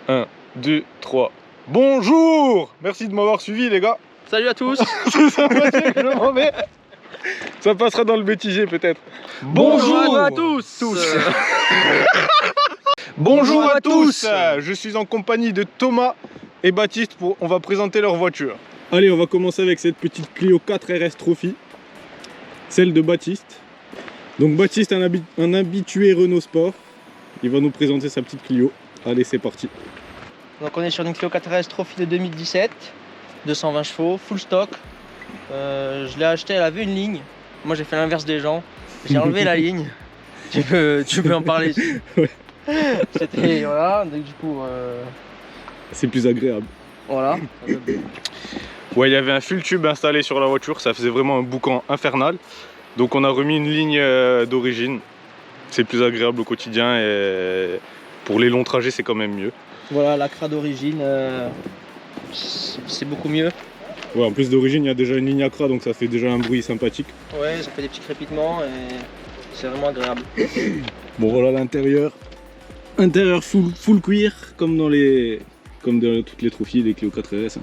1, 2, 3. Bonjour! Merci de m'avoir suivi les gars. Salut à tous. C'est sympathique, je m'en vais. Ça passera dans le bêtisier peut-être. Bonjour à tous. Bonjour à tous. Je suis en compagnie de Thomas et Baptiste on va présenter leur voiture. Allez, on va commencer avec cette petite Clio 4 RS Trophy. Celle de Baptiste. Donc Baptiste, un habitué Renault Sport. Il va nous présenter sa petite Clio. Allez, c'est parti. Donc on est sur une Clio 4S Trophy de 2017, 220 chevaux, full stock. Je l'ai acheté, elle avait une ligne. Moi j'ai fait l'inverse des gens. J'ai enlevé la ligne. Tu peux en parler ici. Ouais. C'était voilà, donc du coup C'est plus agréable. voilà. Ouais, il y avait un full tube installé sur la voiture, ça faisait vraiment un boucan infernal. Donc on a remis une ligne d'origine. C'est plus agréable au quotidien et pour les longs trajets c'est quand même mieux. Voilà, l'acra d'origine, c'est beaucoup mieux. Ouais, en plus d'origine il y a déjà une ligne Acra, donc ça fait déjà un bruit sympathique. Ouais, ça fait des petits crépitements et c'est vraiment agréable. Bon voilà l'intérieur. Intérieur full cuir comme dans toutes les trophies des Clio 4RS.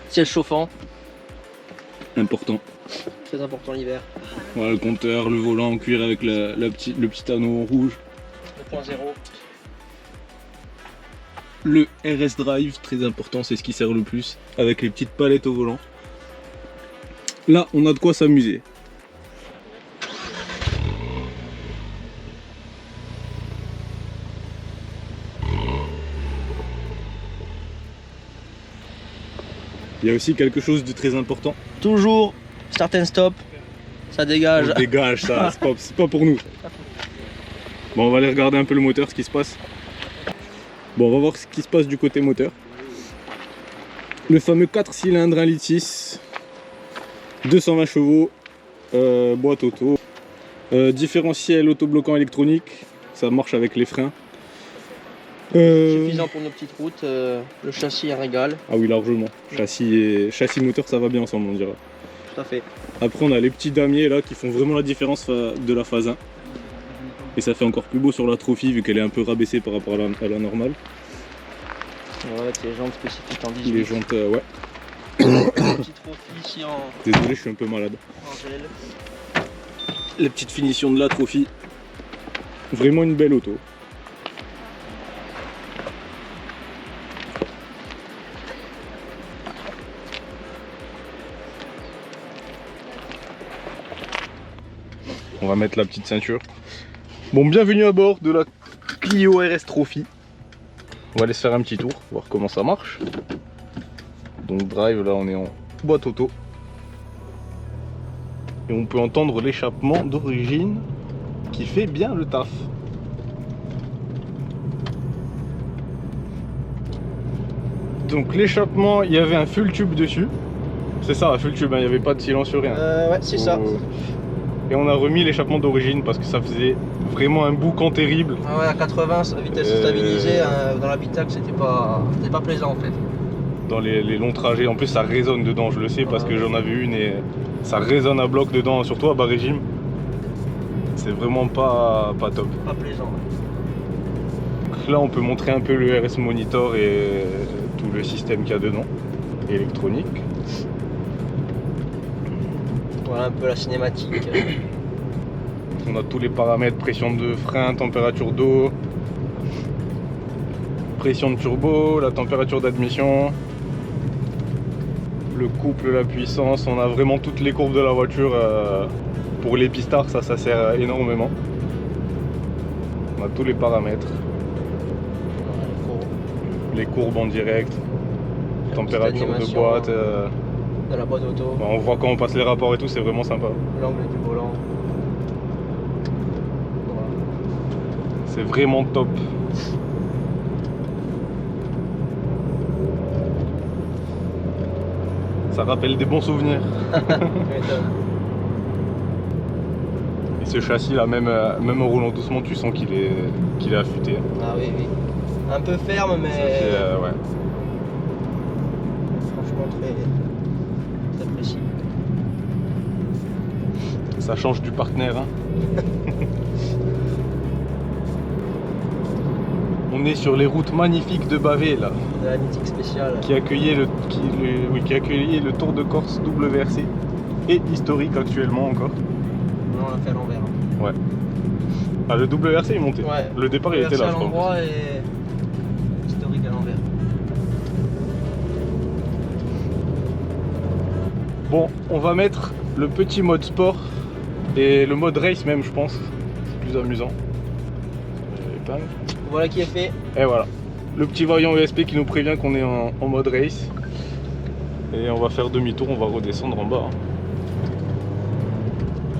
Ciel chauffant, Important. très important l'hiver. Voilà le compteur, le volant en cuir avec le petit anneau rouge. 2.0. Le RS Drive, très important, c'est ce qui sert le plus, avec les petites palettes au volant. Là, on a de quoi s'amuser. Il y a aussi quelque chose de très important. Toujours start and stop, ça dégage. On dégage ça, c'est pas pour nous. Bon, on va aller regarder un peu le moteur, ce qui se passe. Bon, on va voir ce qui se passe du côté moteur. Le fameux 4 cylindres 1,6 litre, 220 chevaux, boîte auto, différentiel autobloquant électronique, ça marche avec les freins. Suffisant pour nos petites routes, le châssis est un régal. Ah oui, largement. Châssis moteur, ça va bien ensemble, on dirait. Tout à fait. Après, on a les petits damiers là qui font vraiment la différence de la phase 1. Et ça fait encore plus beau sur la Trophy vu qu'elle est un peu rabaissée par rapport à la normale. Ouais, avec les jantes spécifiques en 18. Les jantes, ouais. Petite Trophy ici en Désolé, je suis un peu malade. gel. La petite finition de la Trophy. Vraiment une belle auto. On va mettre la petite ceinture. Bon, bienvenue à bord de la Clio RS Trophy. On va aller se faire un petit tour, voir comment ça marche. Donc drive, là on est en boîte auto. Et on peut entendre l'échappement d'origine qui fait bien le taf. Donc l'échappement, il y avait un full tube dessus. C'est ça, un full tube, hein, il n'y avait pas de silencieux, rien. Ouais, c'est ça. Et on a remis l'échappement d'origine parce que ça faisait vraiment un boucan terrible. Ah ouais, à 80, vitesse stabilisée, dans l'habitacle, c'était pas plaisant en fait. Dans les longs trajets, en plus ça résonne dedans, je le sais parce que j'en avais une et ça résonne à bloc dedans, surtout à bas régime. C'est vraiment pas top. Pas plaisant. Donc là on peut montrer un peu le RS Monitor et tout le système qu'il y a dedans, électronique. Voilà un peu la cinématique. On a tous les paramètres, pression de frein, température d'eau, pression de turbo, la température d'admission, le couple, la puissance, on a vraiment toutes les courbes de la voiture. Pour les pistards, ça sert énormément. On a tous les paramètres, les courbes en direct, température de boîte. De la boîte auto. On voit quand on passe les rapports et tout, c'est vraiment sympa. L'angle du volant. Voilà. C'est vraiment top. Ça rappelle des bons souvenirs. Et ce châssis là, même en roulant doucement, tu sens qu'il est affûté. Ah oui, oui. Un peu ferme, mais ouais. franchement très précis. Ça change du partenaire. Hein. On est sur les routes magnifiques de Bavé là, De la mythique spéciale. qui accueillait qui accueillait le Tour de Corse WRC et historique actuellement encore. Non, on l'a fait à l'envers. Hein. Ouais. Ah, le WRC est monté. Ouais. Le départ il était là, à je crois. l'endroit et historique à l'envers. Bon, on va mettre le petit mode sport et le mode race même, je pense. C'est plus amusant. Épingle. Voilà qui est fait. Et voilà. Le petit variant ESP qui nous prévient qu'on est en mode race. Et on va faire demi-tour, on va redescendre en bas.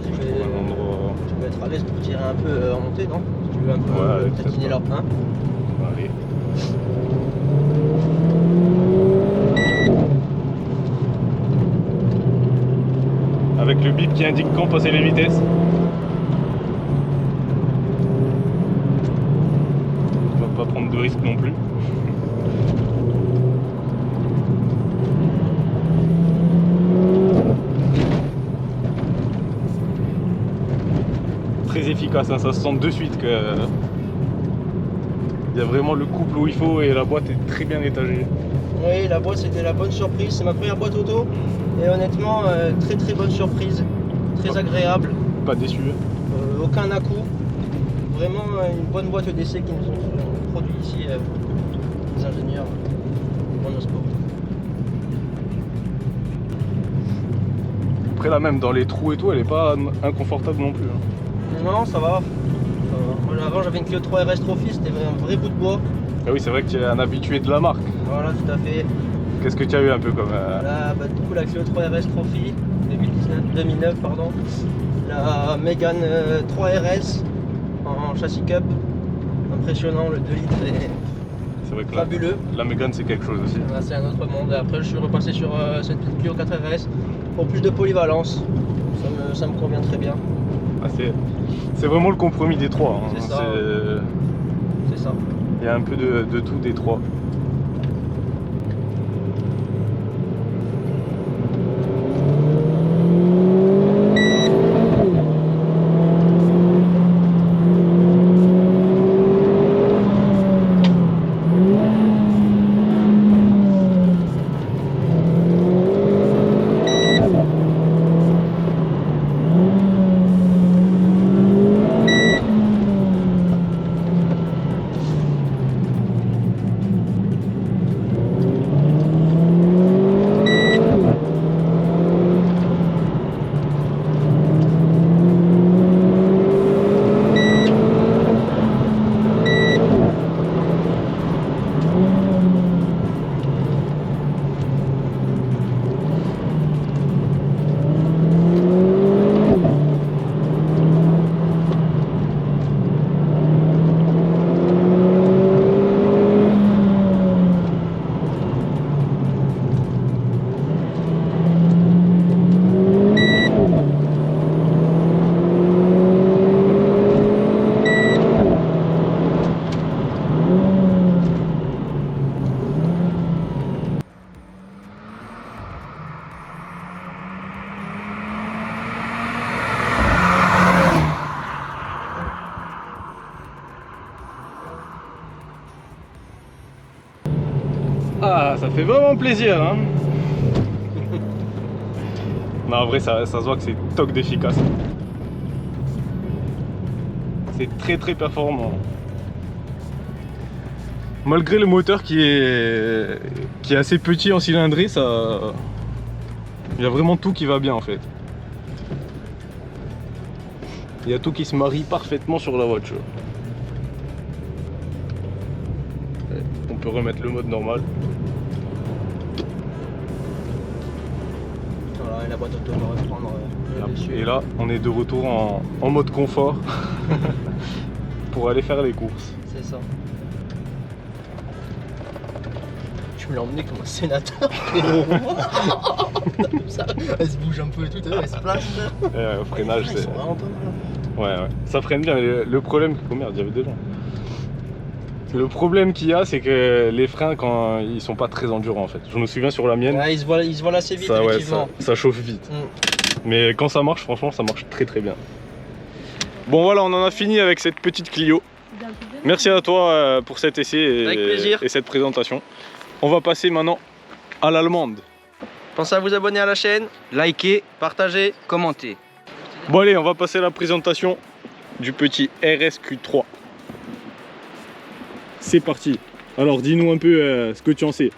Tu peux, Un endroit... tu peux être à l'aise pour tirer un peu en montée, non? Si tu veux un peu Ouais, tatiner leur pain. Allez. Avec le bip qui indique quand passer les vitesses. On va pas prendre de risques non plus. Très efficace, hein, ça se sent de suite que il y a vraiment le couple où il faut et la boîte est très bien étagée. Oui, la boîte c'était la bonne surprise. C'est ma première boîte auto. Et honnêtement, très très bonne surprise. Très agréable. Pas déçu. Aucun à-coup. Vraiment une bonne boîte d'essai qui nous ont produit ici les ingénieurs Monosport. Après là même dans les trous et tout, elle est pas inconfortable non plus. Hein. Non, ça va. Moi, avant j'avais une Clio 3 RS Trophy, c'était un vrai bout de bois. Ah oui, c'est vrai que tu es un habitué de la marque. Voilà, tout à fait. Qu'est-ce que tu as eu un peu comme... Là, bah, du coup, la Clio 3 RS Trophy 2009, pardon. La Mégane 3 RS en châssis cup. Impressionnant, le 2 litres est C'est vrai que fabuleux. la Mégane c'est quelque chose aussi. Là, c'est un autre monde. Après, je suis repassé sur cette petite Clio 4 RS pour plus de polyvalence. Ça me convient très bien. Ah, c'est vraiment le compromis des trois. Hein. C'est ça. C'est ça. Il y a un peu de tout des trois. Ah, ça fait vraiment plaisir, hein. Non, en vrai, ça se voit que c'est toc d'efficace. C'est très très performant. Malgré le moteur qui est assez petit en cylindrée, ça... il y a vraiment tout qui va bien en fait. Il y a tout qui se marie parfaitement sur la voiture. On peut remettre le mode normal. Voilà, et la boîte auto va reprendre dessus. Et là, on est de retour en mode confort pour aller faire les courses. C'est ça. Je me l'ai emmené comme un sénateur. Ça, elle se bouge un peu et tout, elle se place. Au freinage, Ils c'est... sont vraiment pas mal. Ouais, ouais. Ça freine bien. Le problème... Oh merde, il y avait des gens. Le problème qu'il y a, c'est que les freins, quand ils sont pas très endurants en fait. Je me souviens sur la mienne. Ouais, ils se volent assez vite, Ça, ouais, effectivement. ça chauffe vite. Mais quand ça marche, franchement, ça marche très très bien. Bon voilà, on en a fini avec cette petite Clio. Merci à toi pour cet essai Avec plaisir. et cette présentation. On va passer maintenant à l'allemande. Pensez à vous abonner à la chaîne, liker, partager, commenter. Bon allez, on va passer à la présentation du petit RSQ3. C'est parti. Alors dis-nous un peu ce que tu en sais.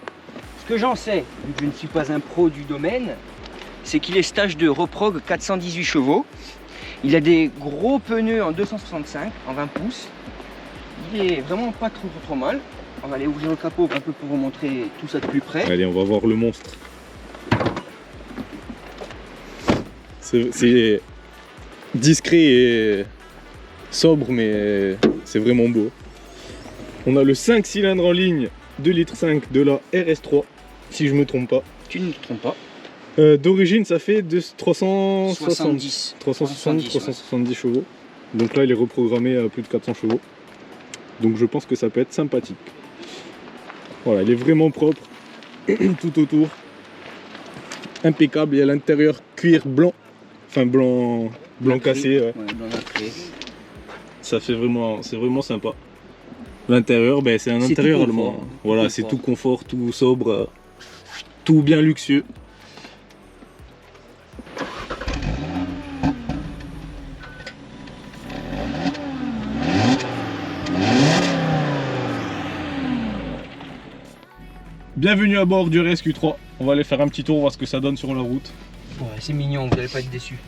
Ce que j'en sais, vu que je ne suis pas un pro du domaine, c'est qu'il est stage de Reprog 418 chevaux. Il a des gros pneus en 265, en 20 pouces. Il est vraiment pas trop mal. On va aller ouvrir le capot un peu pour vous montrer tout ça de plus près. Allez, on va voir le monstre. C'est discret et sobre, mais c'est vraiment beau. On a le 5 cylindres en ligne 2,5 litres de la RS3, si je me trompe pas. Tu ne te trompes pas. D'origine, ça fait de 370 70 chevaux. Donc là, il est reprogrammé à plus de 400 chevaux. Donc je pense que ça peut être sympathique. Voilà, il est vraiment propre tout autour. Impeccable. Et à l'intérieur, cuir blanc. Enfin, blanc cassé. Ouais. Ouais, blanc nacré. Ça fait vraiment, c'est vraiment sympa. L'intérieur, ben, c'est un C'est intérieur tout allemand. confort. Voilà, Tout c'est confort. tout confort, tout sobre, tout bien luxueux. Bienvenue à bord du RSQ3. On va aller faire un petit tour, voir ce que ça donne sur la route. Ouais, c'est mignon, vous n'allez pas être déçus.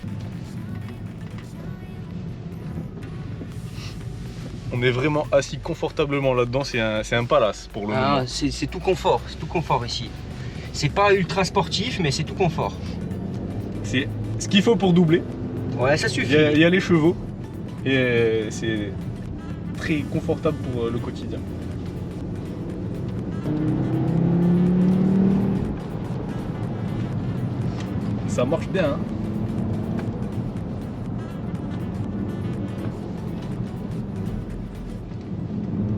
On est vraiment assis confortablement là-dedans, c'est un palace pour le Ah, moment. c'est tout confort ici. C'est pas ultra sportif, mais c'est tout confort. C'est ce qu'il faut pour doubler. Ouais, ça Il suffit. y a les chevaux et c'est très confortable pour le quotidien. Ça marche bien, hein.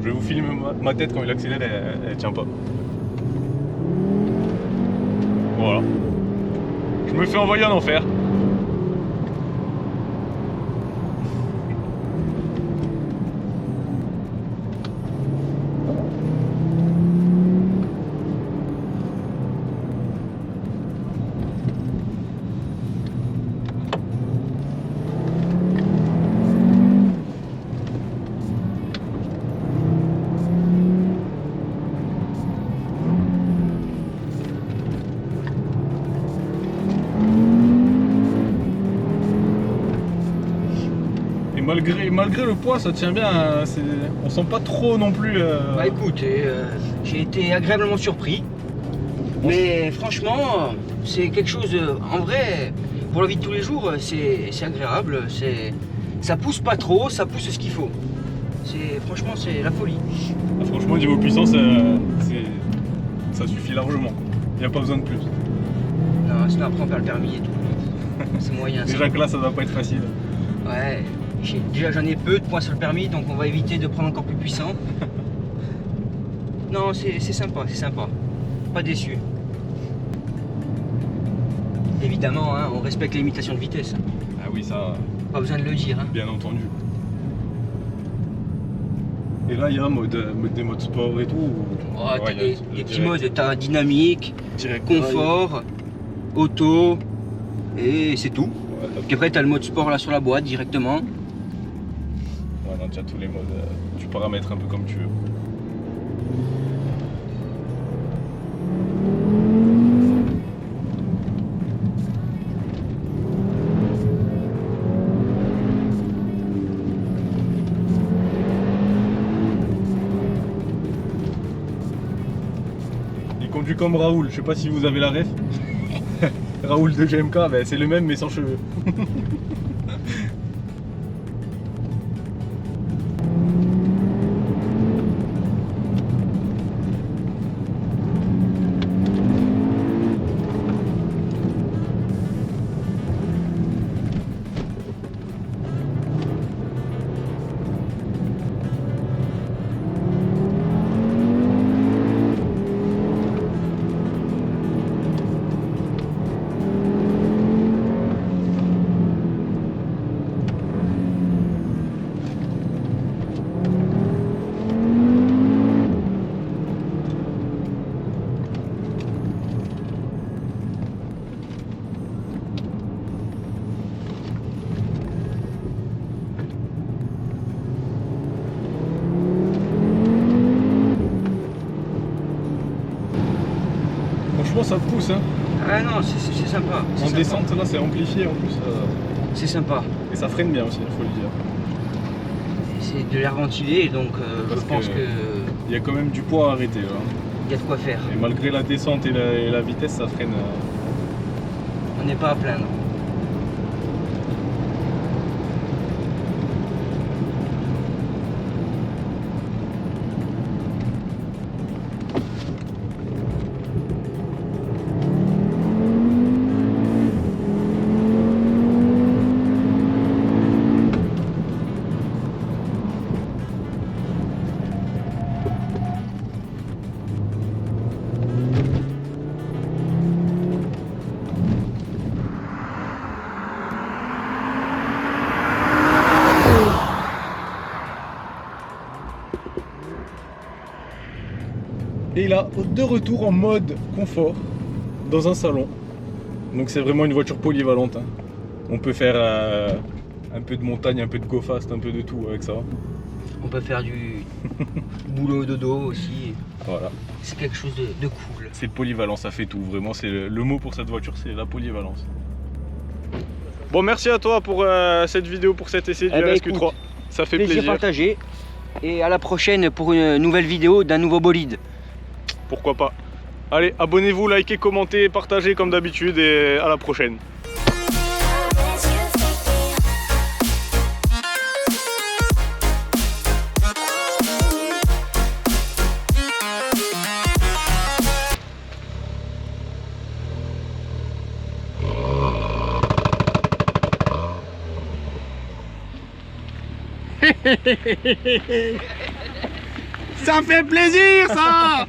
Je vais vous filmer ma tête quand il accélère, elle tient pas. Voilà. Je me fais envoyer en enfer. Malgré le poids, ça tient bien. Hein, on sent pas trop non plus. Bah écoute, j'ai été agréablement surpris. Mais franchement, c'est quelque chose, en vrai, pour la vie de tous les jours, c'est agréable. Ça pousse pas trop, ça pousse ce qu'il faut. Franchement, c'est la folie. Ah, franchement, niveau puissance, ça suffit largement. Il n'y a pas besoin de plus. Non, sinon après on perd le permis et tout. C'est moyen. ça. Déjà que là, ça va pas être facile. Ouais. Déjà j'en ai peu de points sur le permis, donc on va éviter de prendre encore plus puissant. Non, c'est sympa, c'est sympa. Pas déçu. Évidemment, hein, on respecte les limitations de vitesse. Ah oui, ça, Pas besoin de le dire. Hein. bien entendu. Et là, il y a des modes sport et tout. Oh, Ouais, t'as il y a des le petits direct. modes, t'as dynamique, Direct confort, auto, et c'est tout. Ouais, Puis après t'as le mode sport là sur la boîte directement. ouais, non, tu as tous les modes. Tu paramètres un peu comme tu veux. Il conduit comme Raoul, je sais pas si vous avez la ref. Raoul de GMK, ben, c'est le même mais sans cheveux. Franchement, ça pousse, hein. Ah non, c'est sympa. c'est En sympa. descente, là, c'est amplifié en plus. C'est sympa. Et ça freine bien aussi, il faut le dire. C'est de l'air ventilé, donc je Parce pense que- que Il y a quand même du poids à arrêter, là. il y a de quoi faire. Et malgré la descente et la vitesse, ça freine. On n'est pas à plaindre. Et là, de retour en mode confort, dans un salon. Donc c'est vraiment une voiture polyvalente, hein. On peut faire un peu de montagne, un peu de go fast, un peu de tout avec ça. On peut faire du boulot dodo aussi. Voilà. C'est quelque chose de cool. C'est polyvalent, ça fait tout. Vraiment, c'est le mot pour cette voiture, c'est la polyvalence. Bon, merci à toi pour cette vidéo, pour cet essai du Eh ben, RSQ3. écoute, Ça fait Plaisir plaisir. partagé. Et à la prochaine pour une nouvelle vidéo d'un nouveau bolide. Pourquoi pas. Allez, abonnez-vous, likez, commentez, partagez comme d'habitude et à la prochaine. Ça fait plaisir ça.